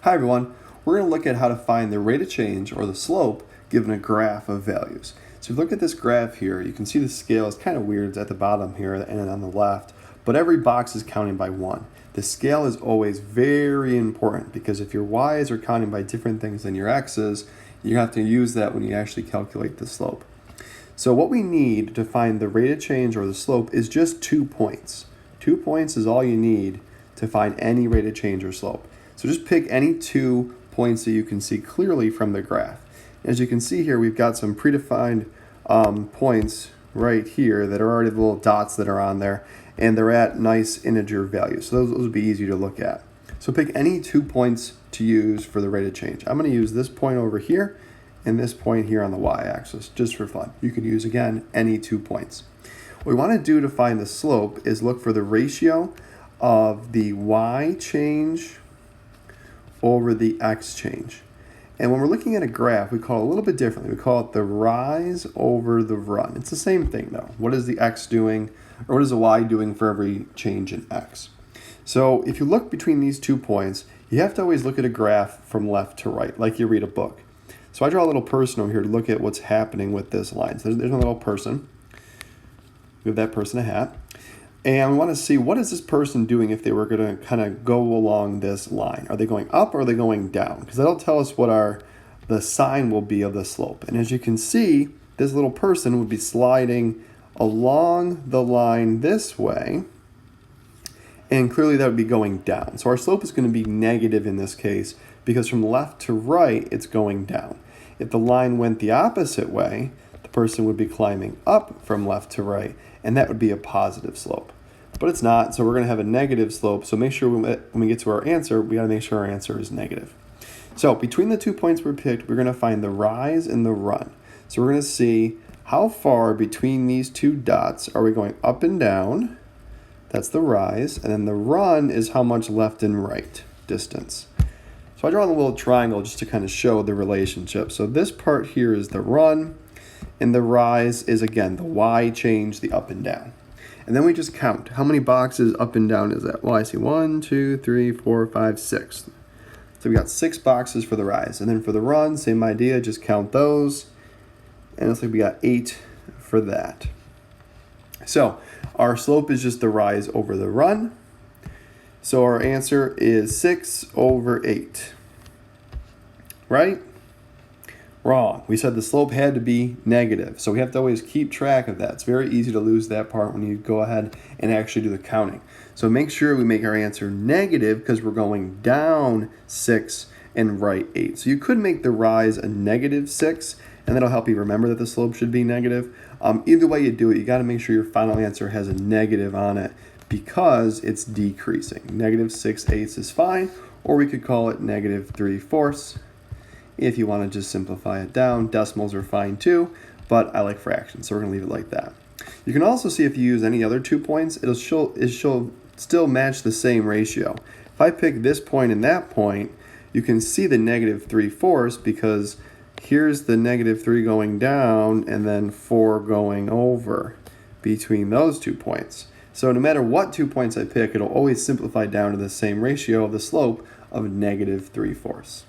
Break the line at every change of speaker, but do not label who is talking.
Hi everyone, we're going to look at how to find the rate of change or the slope given a graph of values. So if you look at this graph here, you can see the scale is kind of weird. It's at the bottom here and on the left, but every box is counting by 1. The scale is always very important because if your y's are counting by different things than your x's, you have to use that when you actually calculate the slope. So what we need to find the rate of change or the slope is just 2 points. 2 points is all you need to find any rate of change or slope. So just pick any 2 points that you can see clearly from the graph. As you can see here, we've got some predefined points right here that are already the little dots that are on there, and they're at nice integer values. So those will be easy to look at. So pick any 2 points to use for the rate of change. I'm going to use this point over here and this point here on the y-axis, just for fun. You can use, again, any 2 points. What we want to do to find the slope is look for the ratio of the y change over the x change. And when we're looking at a graph, we call it a little bit differently. We call it the rise over the run. It's the same thing though. What is the x doing, or what is the y doing for every change in x? So if you look between these 2 points, you have to always look at a graph from left to right, like you read a book. So I draw a little person over here to look at what's happening with this line. So there's a little person. Give that person a hat. And we want to see, what is this person doing if they were going to kind of go along this line? Are they going up or are they going down? Because that'll tell us what the sign will be of the slope. And as you can see, this little person would be sliding along the line this way. And clearly that would be going down. So our slope is going to be negative in this case because from left to right, it's going down. If the line went the opposite way, the person would be climbing up from left to right, and that would be a positive slope. But it's not, so we're going to have a negative slope. So make sure when we get to our answer, we got to make sure our answer is negative. So between the 2 points we picked, we're going to find the rise and the run. So we're going to see how far between these 2 dots are we going up and down. That's the rise. And then the run is how much left and right distance. So I draw a little triangle just to kind of show the relationship. So this part here is the run, and the rise is, again, the y change, the up and down. And then we just count. How many boxes up and down is that? Well, I see 1, 2, 3, 4, 5, 6. So we got 6 boxes for the rise. And then for the run, same idea, just count those. And it looks like we got 8 for that. So our slope is just the rise over the run. So our answer is 6 over 8. Right? Wrong. We said the slope had to be negative. So we have to always keep track of that. It's very easy to lose that part when you go ahead and actually do the counting. So make sure we make our answer negative because we're going down 6 and right 8. So you could make the rise a negative 6, and that'll help you remember that the slope should be negative. Either way you do it, you got to make sure your final answer has a negative on it because it's decreasing. Negative 6/8 is fine, or we could call it negative 3/4. If you want to just simplify it down, decimals are fine too, but I like fractions, so we're going to leave it like that. You can also see if you use any other 2 points, it'll still match the same ratio. If I pick this point and that point, you can see the negative 3/4 because here's the negative 3 going down and then 4 going over between those 2 points. So no matter what 2 points I pick, it'll always simplify down to the same ratio of the slope of negative 3/4.